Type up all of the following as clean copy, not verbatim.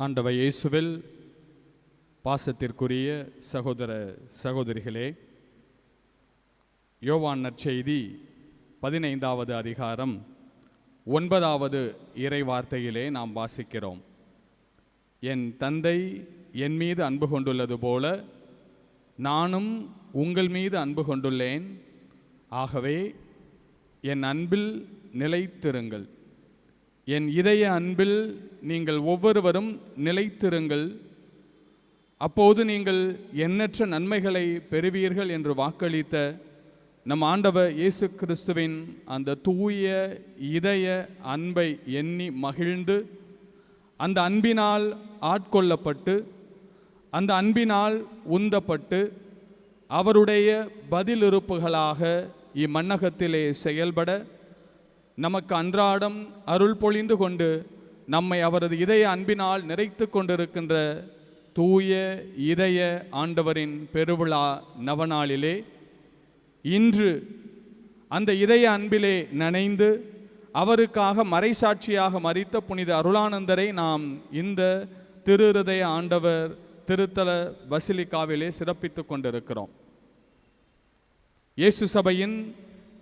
ஆண்டவர் இயேசுவில் பாசத்திற்குரிய சகோதர சகோதரிகளே, யோவான் நற்செய்தி 15வது அதிகாரம் 9வது இறைவார்த்தையிலே நாம் வாசிக்கிறோம். என் தந்தை என் மீது அன்பு கொண்டுள்ளது போல நானும் உங்கள் மீது அன்பு கொண்டுள்ளேன். ஆகவே என் அன்பில் நிலைத்திருங்கள். என் இதய அன்பில் நீங்கள் ஒவ்வொருவரும் நிலைத்திருங்கள். அப்போது நீங்கள் எண்ணற்ற நன்மைகளை பெறுவீர்கள் என்று வாக்களித்த நம் ஆண்டவர் இயேசு கிறிஸ்துவின் அந்த தூய இதய அன்பை எண்ணி மகிழ்ந்து, அந்த அன்பினால் ஆட்கொள்ளப்பட்டு, அந்த அன்பினால் உந்தப்பட்டு, அவருடைய பதிலிருப்புகளாக இம்மண்ணகத்திலே செயல்பட நமக்கு அன்றாடம் அருள் பொழிந்து கொண்டு நம்மை அவரது இதய அன்பினால் நிறைத்து கொண்டிருக்கின்ற தூய இதய ஆண்டவரின் பெருவிழா நவநாளிலே இன்று அந்த இதய அன்பிலே நனைந்து அவருக்காக மறைசாட்சியாக மரித்த புனித அருளானந்தரை நாம் இந்த திருஹிருதய ஆண்டவர் திருத்தல பசிலிக்காவிலே சிறப்பித்து கொண்டிருக்கிறோம். இயேசு சபையின்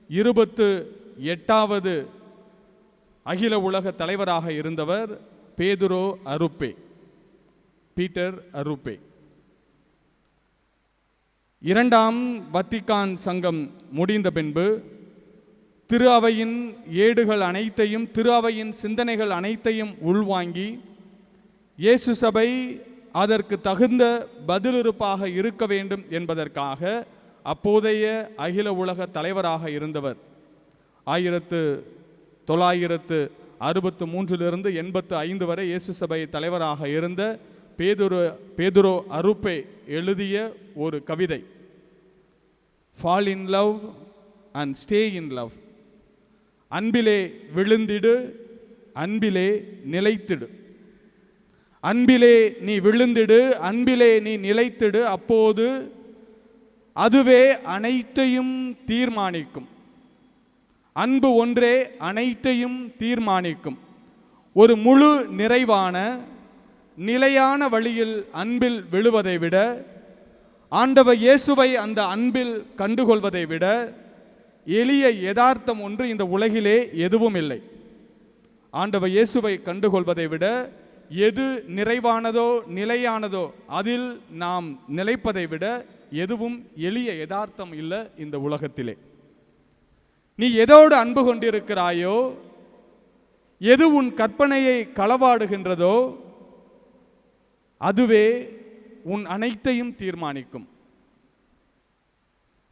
28வது அகில உலக தலைவராக இருந்தவர் பீட்டர் அருப்பே. 2ஆம் வத்திக்கான் சங்கம் முடிந்த பின்பு திரு அவையின் ஏடுகள் அனைத்தையும், திரு அவையின் சிந்தனைகள் அனைத்தையும் உள்வாங்கி இயேசு சபை அதற்கு தகுந்த பதிலிருப்பாக இருக்க வேண்டும் என்பதற்காக அப்போதைய அகில உலக தலைவராக இருந்தவர் 1963 85 வரை இயேசு சபை தலைவராக இருந்த பேதுரு அருப்பே எழுதிய ஒரு கவிதை, fall in love and stay in love. அன்பிலே விழுந்திடு, அன்பிலே நிலைத்திடு. அன்பிலே நீ விழுந்திடு, அன்பிலே நீ நிலைத்திடு. அப்போது அதுவே அனைத்தையும் தீர்மானிக்கும். அன்பு ஒன்றே அனைத்தையும் தீர்மானிக்கும். ஒரு முழு நிறைவான நிலையான வழியில் அன்பில் விழுவதை விட, ஆண்டவர் இயேசுவை அந்த அன்பில் கண்டுகொள்வதை விட எளிய யதார்த்தம் ஒன்று இந்த உலகிலே எதுவும் இல்லை. ஆண்டவர் இயேசுவை கண்டுகொள்வதை விட எது நிறைவானதோ நிலையானதோ அதில் நாம் நிலைப்பதை விட எதுவும் எளிய யதார்த்தம் இல்லை இந்த உலகத்திலே. நீ எதோடு அன்பு கொண்டிருக்கிறாயோ, எது உன் கற்பனையை களவாடுகின்றதோ அதுவே உன் அனைத்தையும் தீர்மானிக்கும்.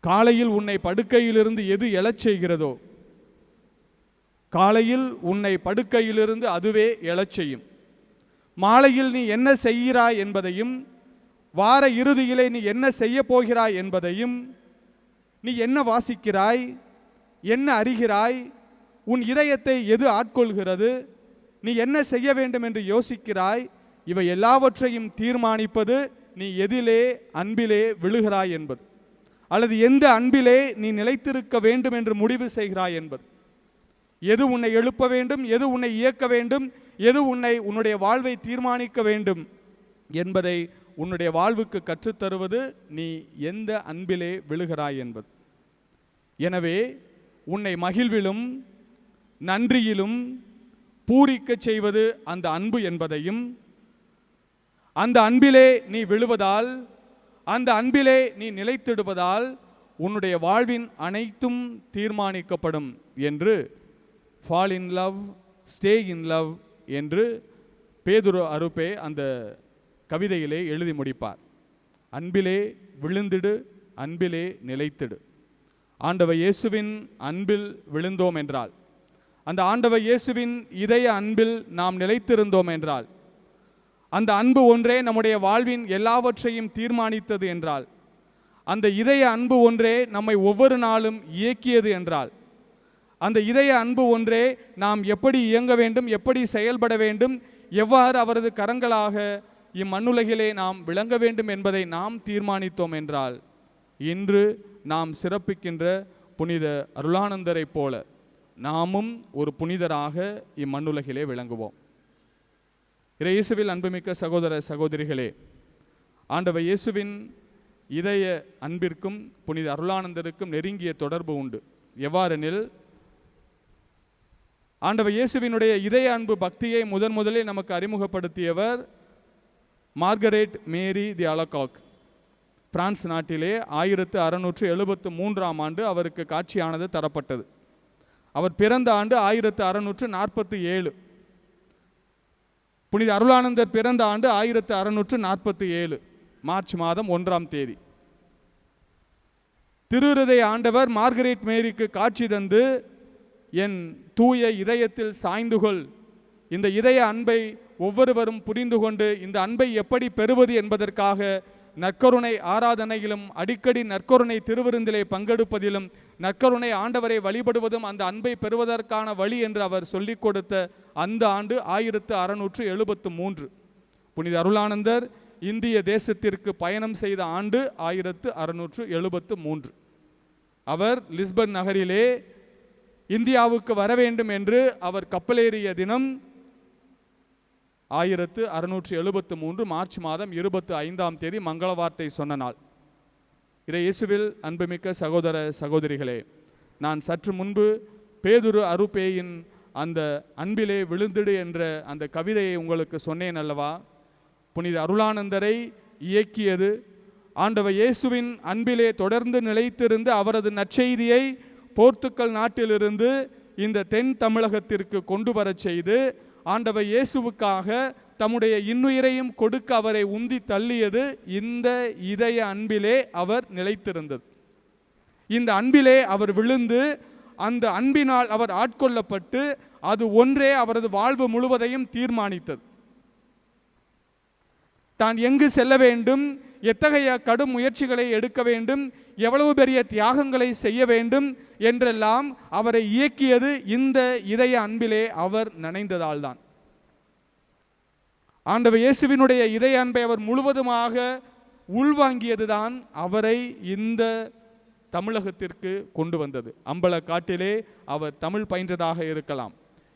காலையில் உன்னை படுக்கையிலிருந்து எது எழச் செய்கிறதோ, காலையில் உன்னை படுக்கையிலிருந்து அதுவே எழச் செய்யும். மாலையில் நீ என்ன செய்கிறாய் என்பதையும், வார இறுதியிலே நீ என்ன செய்ய போகிறாய் என்பதையும், நீ என்ன வாசிக்கிறாய், என்ன அறிகிறாய், உன் இதயத்தை எது ஆட்கொள்கிறது, நீ என்ன செய்ய வேண்டும் என்று யோசிக்கிறாய், இவை எல்லாவற்றையும் தீர்மானிப்பது நீ எதிலே அன்பிலே விழுகிறாய் என்பது, அல்லது எந்த அன்பிலே நீ நிலைத்திருக்க வேண்டும் என்று முடிவு செய்கிறாய் என்பது. எது உன்னை எழுப்ப வேண்டும், எது உன்னை இயக்க வேண்டும், எது உன்னுடைய வாழ்வை தீர்மானிக்க வேண்டும் என்பதை உன்னுடைய வாழ்வுக்கு கற்றுத்தருவது நீ எந்த அன்பிலே விழுகிறாய் என்பது. எனவே உன்னை மகிழ்விலும் நன்றியிலும் பூரிக்க செய்வது அந்த அன்பு என்பதையும், அந்த அன்பிலே நீ விழுவதால், அந்த அன்பிலே நீ நிலைத்திடுவதால் உன்னுடைய வாழ்வின் அனைத்தும் தீர்மானிக்கப்படும் என்று fall in love, stay in love என்று பேதுரு அருப்பே அந்த கவிதையிலே எழுதி முடிப்பார். அன்பிலே விழுந்திடு, அன்பிலே நிலைத்திடு. ஆண்டவர் இயேசுவின் அன்பில் விழுந்தோம் என்றால், அந்த ஆண்டவர் இயேசுவின் இதய அன்பில் நாம் நிலைத்திருந்தோம் என்றால், அந்த அன்பு ஒன்றே நம்முடைய வாழ்வின் எல்லாவற்றையும் தீர்மானித்தது என்றால், அந்த இதய அன்பு ஒன்றே நம்மை ஒவ்வொரு நாளும் இயக்கியது என்றால், அந்த இதய அன்பு ஒன்றே நாம் எப்படி இயங்க வேண்டும், எப்படி செயல்பட வேண்டும், எவ்வாறு அவரது கரங்களாக இம்மண்ணுலகிலே நாம் விளங்க வேண்டும் என்பதை நாம் தீர்மானித்தோம் என்றால், இன்று நாம் சிறப்பிக்கின்ற புனித அருளானந்தரை போல நாமும் ஒரு புனிதராக இம்மண்ணுலகிலே விளங்குவோம். இயேசுவில் அன்புமிக்க சகோதர சகோதரிகளே, ஆண்டவர் இயேசுவின் இதய அன்பிற்கும் புனித அருளானந்தருக்கும் நெருங்கிய தொடர்பு உண்டு. எவ்வாறெனில், ஆண்டவர் இயேசுவினுடைய இதய அன்பு பக்தியை முதலில் நமக்கு அறிமுகப்படுத்தியவர் மார்கரெட் மேரி தி அலகாக். பிரான்ஸ் நாட்டிலே 1673ஆம் ஆண்டு அவருக்கு காட்சியானது தரப்பட்டது. அவர் பிறந்த ஆண்டு 1647. புனித அருளானந்தர் பிறந்த ஆண்டு 1647 மார்ச் மாதம் 1ஆம் தேதி. திருஹிருதய ஆண்டவர் மார்கரெட் மேரிக்கு காட்சி தந்து, என் தூய இதயத்தில் சாய்ந்துகொள், இந்த இதய அன்பை ஒவ்வொருவரும் புரிந்து கொண்டு இந்த அன்பை எப்படி பெறுவது என்பதற்காக நற்கருணை ஆராதனையிலும் அடிக்கடி நற்கருணை திருவிருந்திலே பங்கெடுப்பதிலும் நற்கருணை ஆண்டவரை வழிபடுவதும் அந்த அன்பை பெறுவதற்கான வழி என்று அவர் சொல்லிக் கொடுத்த அந்த ஆண்டு 1673. புனித அருளானந்தர் இந்திய தேசத்திற்கு பயணம் செய்த ஆண்டு 1673. அவர் லிஸ்பன் நகரிலே இந்தியாவுக்கு வர வேண்டும் என்று அவர் கப்பலேறிய தினம் 1673 மார்ச் மாதம் 25ஆம் தேதி மங்கள வார்த்தை சொன்ன நாள். இயேசுவில் அன்புமிக்க சகோதர சகோதரிகளே, நான் சற்று முன்பு பேதுரு அருப்பேயின் அந்த அன்பிலே விழுந்திடு என்ற அந்த கவிதையை உங்களுக்கு சொன்னேன் அல்லவா? புனித அருளானந்தரை இயக்கியது ஆண்டவர் இயேசுவின் அன்பிலே தொடர்ந்து நிலைத்திருந்து அவரது நற்செய்தியை போர்த்துக்கல் நாட்டிலிருந்து இந்த தென் தமிழகத்திற்கு கொண்டு வரச் செய்து ஆண்டவர் இயேசுவுக்காக தம்முடைய இன்னுயிரையும் கொடுக்க அவரை உந்தி தள்ளியது இந்த இதய அன்பிலே அவர் நிலைத்திருந்தது. இந்த அன்பிலே அவர் விழுந்து அந்த அன்பினால் அவர் ஆட்கொள்ளப்பட்டு அது ஒன்றே அவரது வாழ்வு முழுவதையும் தீர்மானித்தது. தான் எங்கு செல்ல வேண்டும், எத்தகைய கடும் முயற்சிகளை எடுக்க வேண்டும், எவ்வளவு பெரிய தியாகங்களை செய்ய வேண்டும் என்றெல்லாம் அவரை இயக்கியது இந்த இதய அன்பிலே அவர் நனைந்ததால் தான். ஆண்டவர் இயேசுவினுடைய இதய அன்பை அவர் முழுவதுமாக உள்வாங்கியதுதான் அவரை இந்த தமிழகத்திற்கு கொண்டு வந்தது. அம்பலக்காட்டிலே அவர் தமிழ் பயின்றதாக இருக்கலாம்,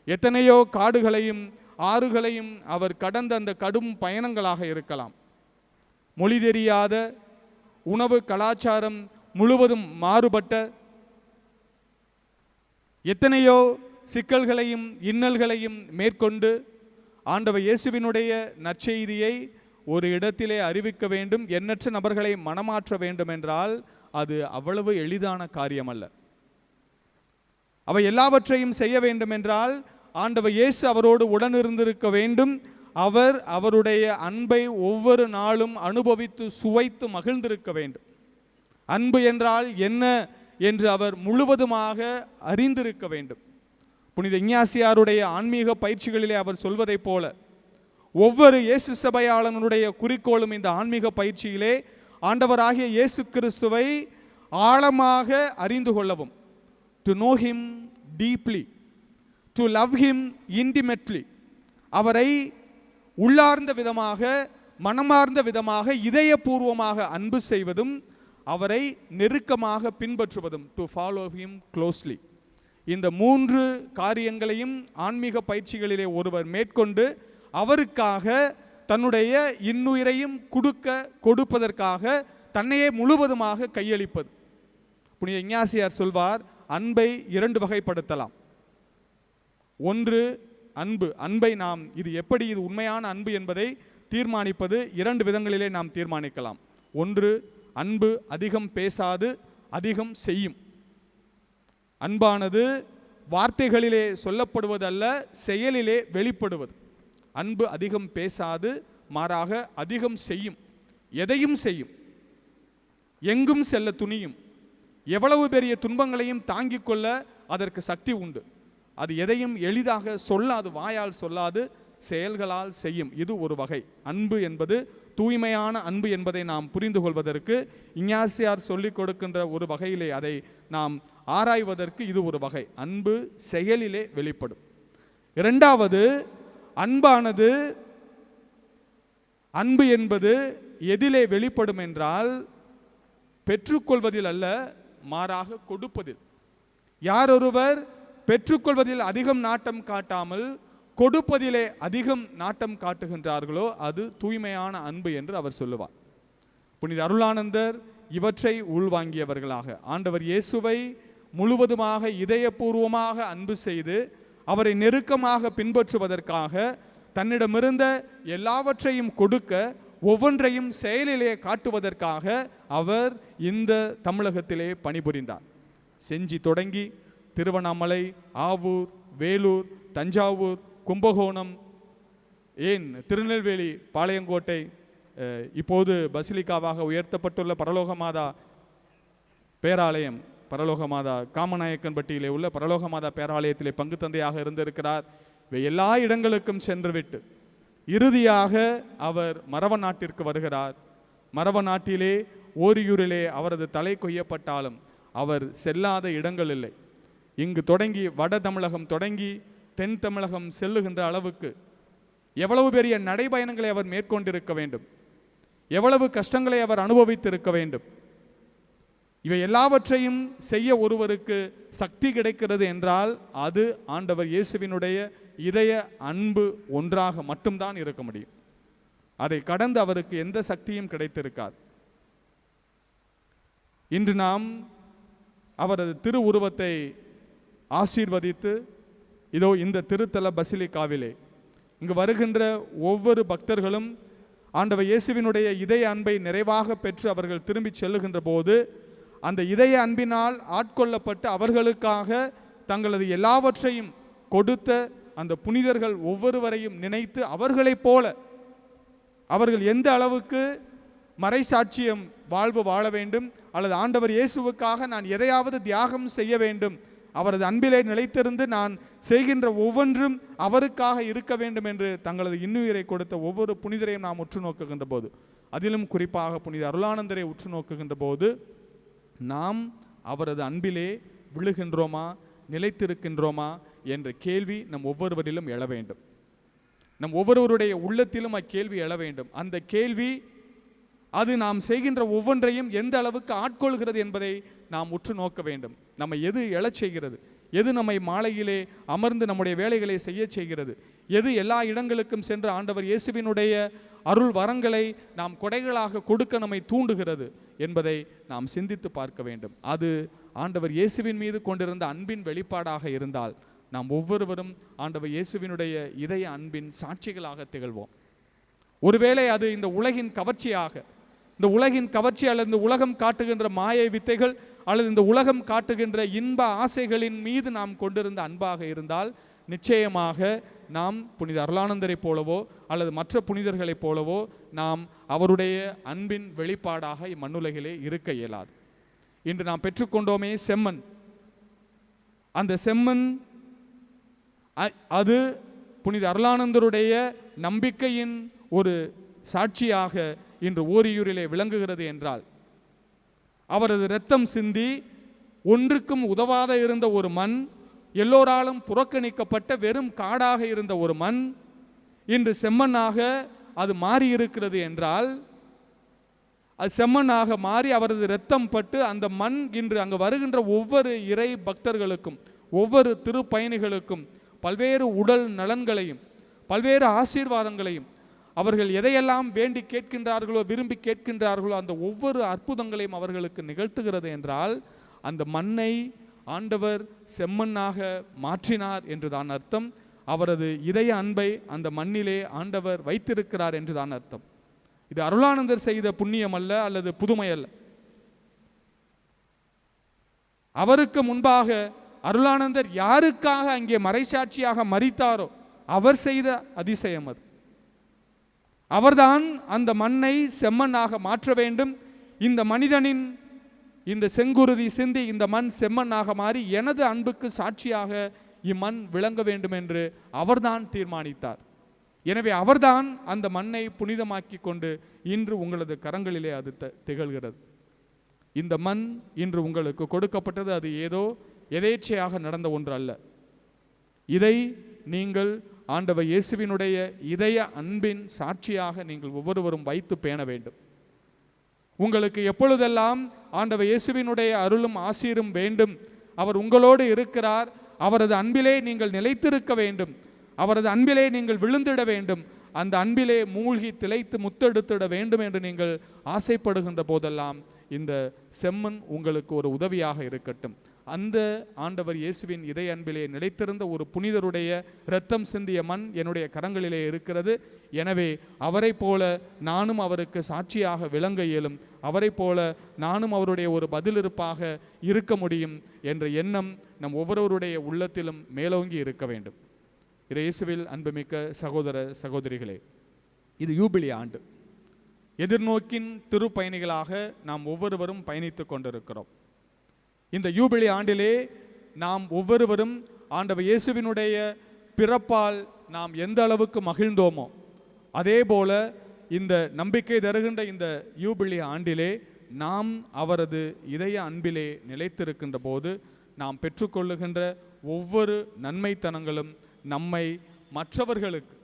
எத்தனையோ காடுகளையும் ஆறுகளையும் அவர் கடந்த அந்த கடும் பயணங்களாக இருக்கலாம், மொழி தெரியாத, உணவு கலாச்சாரம் முழுவதும் மாறுபட்ட எத்தனையோ சிக்கல்களையும் இன்னல்களையும் மேற்கொண்டு ஆண்டவர் இயேசுவினுடைய நற்செய்தியை ஒரு இடத்திலே அறிவிக்க வேண்டும், எண்ணற்ற நபர்களை மனமாற்ற வேண்டும் என்றால் அது அவ்வளவு எளிதான காரியம் அல்ல. அவை எல்லாவற்றையும் செய்ய வேண்டும் என்றால் ஆண்டவர் இயேசு அவரோடு உடனிருந்திருக்க வேண்டும். அவர் அவருடைய அன்பை ஒவ்வொரு நாளும் அனுபவித்து சுவைத்து மகிழ்ந்திருக்க வேண்டும். அன்பு என்றால் என்ன என்று அவர் முழுவதுமாக அறிந்திருக்க வேண்டும். புனித இஞ்ஞாசியாருடைய ஆன்மீக பயிற்சிகளிலே அவர் சொல்வதைப் போல ஒவ்வொரு இயேசு சபையாளனுடைய குறிக்கோளும் இந்த ஆன்மீக பயிற்சியிலே ஆண்டவராகிய இயேசு கிறிஸ்துவை ஆழமாக அறிந்து கொள்ளவும், to know him deeply, to love him intimately, அவரை உள்ளார்ந்த விதமாக மனமார்ந்த விதமாக இதயபூர்வமாக அன்பு செய்வதும் அவரை நெருக்கமாக பின்பற்றுவதும், டு ஃபாலோ ஹிம் க்ளோஸ்லி. இந்த 3 காரியங்களையும் ஆன்மீக பயிற்சிகளிலே ஒருவர் மேற்கொண்டு அவருக்காக தன்னுடைய இன்னுயிரையும் கொடுப்பதற்காக தன்னையே முழுவதுமாக கையளிப்பது. புனித இஞ்ஞாசியார் சொல்வார், அன்பை 2 வகைப்படுத்தலாம். ஒன்று அன்பை நாம் இது உண்மையான அன்பு என்பதை தீர்மானிப்பது 2 விதங்களிலே நாம் தீர்மானிக்கலாம். ஒன்று, அன்பு அதிகம் பேசாது அதிகம் செய்யும். அன்பானது வார்த்தைகளிலே சொல்லப்படுவதல்ல, செயலிலே வெளிப்படுவது. அன்பு அதிகம் பேசாது, மாறாக அதிகம் செய்யும், எதையும் செய்யும், எங்கும் செல்ல துணியும், எவ்வளவு பெரிய துன்பங்களையும் தாங்கிக் கொள்ள அதற்கு சக்தி உண்டு. அது எதையும் எளிதாக சொல்லாது, வாயால் சொல்லாது, செயல்களால் செய்யும். இது ஒரு வகை. அன்பு என்பது தூய்மையான அன்பு என்பதை நாம் புரிந்து கொள்வதற்கு இஞ்ஞாசியார் சொல்லிக் கொடுக்கின்ற ஒரு வகையிலே அதை நாம் ஆராய்வதற்கு இது ஒரு வகை. அன்பு செயலிலே வெளிப்படும். இரண்டாவது, அன்பு என்பது எதிலே வெளிப்படும் என்றால் பெற்றுக்கொள்வதில் அல்ல, மாறாக கொடுப்பதில். யாரொருவர் பெற்றுக்கொள்வதில் அதிகம் நாட்டம் காட்டாமல் கொடுப்பதிலே அதிகம் நாட்டம் காட்டுகின்றார்களோ அது தூய்மையான அன்பு என்று அவர் சொல்லுவார். புனித அருளானந்தர் இவற்றை உள்வாங்கியவர்களாக ஆண்டவர் இயேசுவை முழுவதுமாக இதயபூர்வமாக அன்பு செய்து அவரை நெருக்கமாக பின்பற்றுவதற்காக தன்னிடமிருந்த எல்லாவற்றையும் கொடுக்க ஒவ்வொன்றையும் செயலிலே காட்டுவதற்காக அவர் இந்த தமிழகத்திலே பணிபுரிந்தார். செஞ்சி தொடங்கி திருவண்ணாமலை, ஆவூர், வேலூர், தஞ்சாவூர், கும்பகோணம், ஏன் திருநெல்வேலி, பாளையங்கோட்டை, இப்போது பசிலிக்காவாக உயர்த்தப்பட்டுள்ள பரலோகமாதா பேராலயம், பரலோகமாதா காமநாயக்கன்பட்டியிலே உள்ள பரலோகமாதா பேராலயத்திலே பங்கு தந்தையாக இருந்திருக்கிறார். இவை எல்லா இடங்களுக்கும் சென்றுவிட்டு இறுதியாக அவர் மரவ நாட்டிற்கு வருகிறார். மரவ நாட்டிலே ஓரியூரிலே அவரது தலை கொய்யப்பட்டாலும் அவர் செல்லாத இடங்கள் இல்லை. இங்கு தொடங்கி வட தமிழகம் தொடங்கி தென் தமிழகம் செல்லுகின்ற அளவுக்கு எவ்வளவு பெரிய நடைபயணங்களை அவர் மேற்கொண்டிருக்க வேண்டும், எவ்வளவு கஷ்டங்களை அவர் அனுபவித்திருக்க வேண்டும். இவை எல்லாவற்றையும் செய்ய ஒருவருக்கு சக்தி கிடைக்கிறது என்றால் அது ஆண்டவர் இயேசுவினுடைய இதய அன்பு ஒன்றாக மட்டும்தான் இருக்க முடியும். அதை கடந்து அவருக்கு எந்த சக்தியும் கிடைத்திருக்காது. இன்று நாம் அவரது திரு உருவத்தை ஆசீர்வதித்து இதோ இந்த திருத்தல பசிலிக்காவிலே இங்கு வருகின்ற ஒவ்வொரு பக்தர்களும் ஆண்டவர் இயேசுவினுடைய இதய அன்பை நிறைவாக பெற்று அவர்கள் திரும்பி செல்லுகின்ற போது அந்த இதய அன்பினால் ஆட்கொள்ளப்பட்டு அவர்களுக்காக தங்களது எல்லாவற்றையும் கொடுத்த அந்த புனிதர்கள் ஒவ்வொருவரையும் நினைத்து அவர்களைப் போல அவர்கள் எந்த அளவுக்கு மறைசாட்சியம் வாழ்வு வாழ வேண்டும் அல்லது ஆண்டவர் இயேசுவுக்காக நான் எதையாவது தியாகம் செய்ய வேண்டும், அவரது அன்பிலே நிலைத்திருந்து நான் செய்கின்ற ஒவ்வொன்றும் அவருக்காக இருக்க வேண்டும் என்று தங்களது இன்னுயிரை கொடுத்த ஒவ்வொரு புனிதரையும் நாம் உற்று நோக்குகின்ற போது, அதிலும் குறிப்பாக புனித அருளானந்தரை உற்று நோக்குகின்ற போது நாம் அவரது அன்பிலே விழுகின்றோமா, நிலைத்திருக்கின்றோமா என்ற கேள்வி நம் ஒவ்வொருவரிலும் எழ வேண்டும். நம் ஒவ்வொருவருடைய உள்ளத்திலும் அக்கேள்வி எழ வேண்டும். அந்த கேள்வி அது நாம் செய்கின்ற ஒவ்வொன்றையும் எந்த அளவுக்கு ஆட்கொள்கிறது என்பதை நாம் உற்று நோக்க வேண்டும். நம்ம எது எழச் செய்கிறது, எது நம்மை மாலையிலே அமர்ந்து நம்முடைய வேலைகளை செய்ய செய்கிறது, எது எல்லா இடங்களுக்கும் சென்று ஆண்டவர் இயேசுவினுடைய அருள் வரங்களை நாம் கொடைகளாக கொடுக்க நம்மை தூண்டுகிறது என்பதை நாம் சிந்தித்து பார்க்க வேண்டும். அது ஆண்டவர் இயேசுவின் மீது கொண்டிருந்த அன்பின் வெளிப்பாடாக இருந்தால் நாம் ஒவ்வொருவரும் ஆண்டவர் இயேசுவினுடைய இதய அன்பின் சாட்சிகளாக திகழ்வோம். ஒருவேளை அது இந்த உலகின் கவர்ச்சியாக, இந்த உலகின் கவர்ச்சி அல்லது இந்த உலகம் காட்டுகின்ற மாயை வித்தைகள் அல்லது இந்த உலகம் காட்டுகின்ற இன்ப ஆசைகளின் மீது நாம் கொண்டிருந்த அன்பாக இருந்தால் நிச்சயமாக நாம் புனித அருளானந்தரை போலவோ அல்லது மற்ற புனிதர்களைப் போலவோ நாம் அவருடைய அன்பின் வெளிப்பாடாக இம்மண்ணுலகிலே இருக்க இயலாது. இன்று நாம் பெற்றுக்கொண்டோமே செம்மன், அந்த செம்மன் அது புனித அருளானந்தருடைய நம்பிக்கையின் ஒரு சாட்சியாக இன்று ஓரியூரிலே விளங்குகிறது என்றால், அவரது இரத்தம் சிந்தி ஒன்றுக்கும் உதவாத இருந்த ஒரு மண், எல்லோராலும் புறக்கணிக்கப்பட்ட வெறும் காடாக இருந்த ஒரு மண் இன்று செம்மண்ணாக அது மாறியிருக்கிறது என்றால், அது செம்மண்ணாக மாறி அவரது இரத்தம் பட்டு அந்த மண் இன்று அங்கு வருகின்ற ஒவ்வொரு இறை பக்தர்களுக்கும் ஒவ்வொரு திருப்பயணிகளுக்கும் பல்வேறு உடல் நலன்களையும் பல்வேறு ஆசீர்வாதங்களையும் அவர்கள் எதையெல்லாம் வேண்டி கேட்கின்றார்களோ விரும்பி கேட்கின்றார்களோ அந்த ஒவ்வொரு அற்புதங்களையும் அவர்களுக்கு நிகழ்த்துகிறது என்றால் அந்த மண்ணை ஆண்டவர் செம்மண்ணாக மாற்றினார் என்றுதான் அர்த்தம். அவரது இதய அன்பை அந்த மண்ணிலே ஆண்டவர் வைத்திருக்கிறார் என்றுதான் அர்த்தம். இது அருளானந்தர் செய்த புண்ணியம் அல்ல அல்லது புதுமை அல்ல. அவருக்கு முன்பாக அருளானந்தர் யாருக்காக அங்கே மறைசாட்சியாக மரித்தாரோ அவர் செய்த அதிசயம் அது. அவர்தான் அந்த மண்ணை செம்மண்ணாக மாற்ற வேண்டும். இந்த மனிதனின் இந்த செங்குருதி சிந்தி இந்த மண் செம்மண்ணாக மாறி எனது அன்புக்கு சாட்சியாக இம்மண் விளங்க வேண்டும் என்று அவர்தான் தீர்மானித்தார். எனவே அவர்தான் அந்த மண்ணை புனிதமாக்கி கொண்டு இன்று உங்களது கரங்களிலே அது திகழ்கிறது. இந்த மண் இன்று உங்களுக்கு கொடுக்கப்பட்டது அது ஏதோ எதேச்சையாக நடந்த ஒன்று அல்ல. இதை நீங்கள் ஆண்டவர் இயேசுவினுடைய இதய அன்பின் சாட்சியாக நீங்கள் ஒவ்வொருவரும் வைத்து பேண வேண்டும். உங்களுக்கு எப்பொழுதெல்லாம் ஆண்டவர் இயேசுவினுடைய அருளும் ஆசீரும் வேண்டும், அவர் உங்களோடு இருக்கிறார், அவரது அன்பிலே நீங்கள் நிலைத்திருக்க வேண்டும், அவரது அன்பிலே நீங்கள் விழுந்திட வேண்டும், அந்த அன்பிலே மூழ்கி திளைத்து முத்தெடுத்திட வேண்டும் என்று நீங்கள் ஆசைப்படுகின்ற போதெல்லாம் இந்த செம்மண் உங்களுக்கு ஒரு உதவியாக இருக்கட்டும். அந்த ஆண்டவர் இயேசுவின் இதய அன்பிலே நிலைத்திருந்த ஒரு புனிதருடைய இரத்தம் சிந்திய மண் என்னுடைய கரங்களிலே இருக்கிறது. எனவே அவரை போல நானும் அவருக்கு சாட்சியாக விளங்க இயலும், அவரை போல நானும் அவருடைய ஒரு பதிலிருப்பாக இருக்க முடியும் என்ற எண்ணம் நம் ஒவ்வொருவருடைய உள்ளத்திலும் மேலோங்கி இருக்க வேண்டும். இயேசுவில் அன்புமிக்க சகோதர சகோதரிகளே, இது யூபிலி ஆண்டு. எதிர்நோக்கின் திருப்பயணிகளாக நாம் ஒவ்வொருவரும் பயணித்து கொண்டிருக்கிறோம். இந்த யூபிலி ஆண்டிலே நாம் ஒவ்வொருவரும் ஆண்டவர் இயேசுவினுடைய பிறப்பால் நாம் எந்த அளவுக்கு மகிழ்ந்தோமோ அதே போல இந்த நம்பிக்கை தருகின்ற இந்த யூபிலி ஆண்டிலே நாம் அவரது இதய அன்பிலே நிலைத்திருக்கின்ற போது நாம் பெற்றுக்கொள்ளுகின்ற ஒவ்வொரு நன்மைத்தனங்களும் நம்மை மற்றவர்களுக்கு,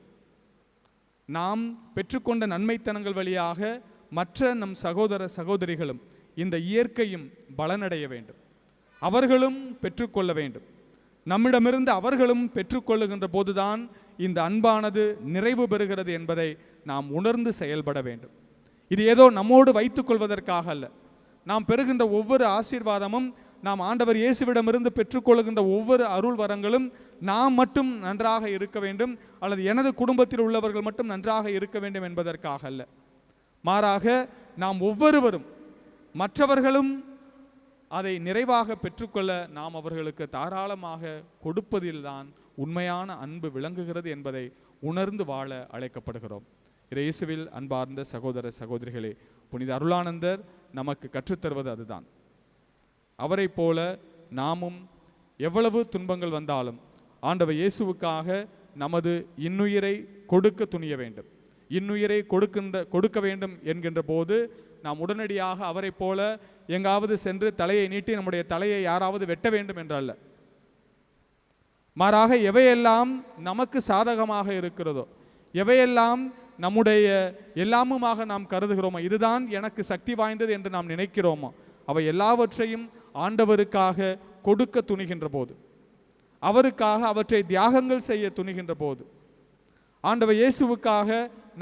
நாம் பெற்றுக்கொண்ட நன்மைத்தனங்கள் வழியாக மற்ற நம் சகோதர சகோதரிகளும் இந்த இயற்கையும் பலனடைய வேண்டும், அவர்களும் பெற்றுக்கொள்ள வேண்டும். நம்மிடமிருந்து அவர்களும் பெற்றுக்கொள்ளுகின்ற போதுதான் இந்த அன்பானது நிறைவு பெறுகிறது என்பதை நாம் உணர்ந்து செயல்பட வேண்டும். இது ஏதோ நம்மோடு வைத்துக் கொள்வதற்காக அல்ல. நாம் பெறுகின்ற ஒவ்வொரு ஆசீர்வாதமும், நாம் ஆண்டவர் இயேசுவிடமிருந்து பெற்றுக்கொள்கின்ற ஒவ்வொரு அருள் வரங்களும் நாம் மட்டும் நன்றாக இருக்க வேண்டும் அல்லது எனது குடும்பத்தில் உள்ளவர்கள் மட்டும் நன்றாக இருக்க வேண்டும் என்பதற்காக அல்ல. மாறாக நாம் ஒவ்வொருவரும் மற்றவர்களும் அதை நிறைவாக பெற்றுக்கொள்ள நாம் அவர்களுக்கு தாராளமாக கொடுப்பதில்தான் உண்மையான அன்பு விளங்குகிறது என்பதை உணர்ந்து வாழ அழைக்கப்படுகிறோம். இயேசுவில் அன்பார்ந்த சகோதர சகோதரிகளே, புனித அருளானந்தர் நமக்கு கற்றுத்தருவது அதுதான். அவரை போல நாமும் எவ்வளவு துன்பங்கள் வந்தாலும் ஆண்டவர் இயேசுவுக்காக நமது இன்னுயிரை கொடுக்க துணிய வேண்டும். இன்னுயிரை கொடுக்க வேண்டும் என்கின்ற போது நாம் உடனடியாக அவரை போல எங்காவது சென்று தலையை நீட்டி நம்முடைய தலையை யாராவது வெட்ட வேண்டும் என்றல்ல. மாறாக எவையெல்லாம் நமக்கு சாதகமாக இருக்கிறதோ, எவையெல்லாம் நம்முடைய எல்லாமுமாக நாம் கருதுகிறோமோ, இதுதான் எனக்கு சக்தி வாய்ந்தது என்று நாம் நினைக்கிறோமோ, அவை எல்லாவற்றையும் ஆண்டவருக்காக கொடுக்க துணிகின்ற போது, அவருக்காக அவற்றை தியாகங்கள் செய்ய துணிகின்ற போது, ஆண்டவர் இயேசுவுக்காக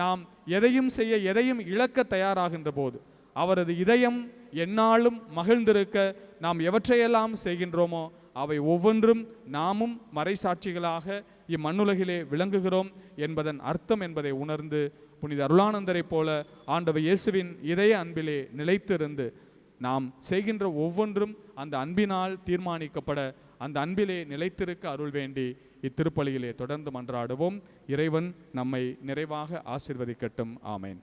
நாம் எதையும் செய்ய எதையும் இழக்க தயாராகின்ற போது, அவரது இதயம் எந்நாளும் மகிழ்ந்திருக்க நாம் எவற்றையெல்லாம் செய்கின்றோமோ அவை ஒவ்வொன்றும் நாமும் மறைசாட்சிகளாக இம்மண்ணுலகிலே விளங்குகிறோம் என்பதன் அர்த்தம் என்பதை உணர்ந்து புனித அருளானந்தரை போல ஆண்டவர் இயேசுவின் இதய அன்பிலே நிலைத்திருந்து நாம் செய்கின்ற ஒவ்வொன்றும் அந்த அன்பினால் தீர்மானிக்கப்பட அந்த அன்பிலே நிலைத்திருக்க அருள் வேண்டி இத்திருப்பலியிலே தொடர்ந்து மன்றாடுவோம். இறைவன் நம்மை நிறைவாக ஆசீர்வதிக்கட்டும். ஆமேன்.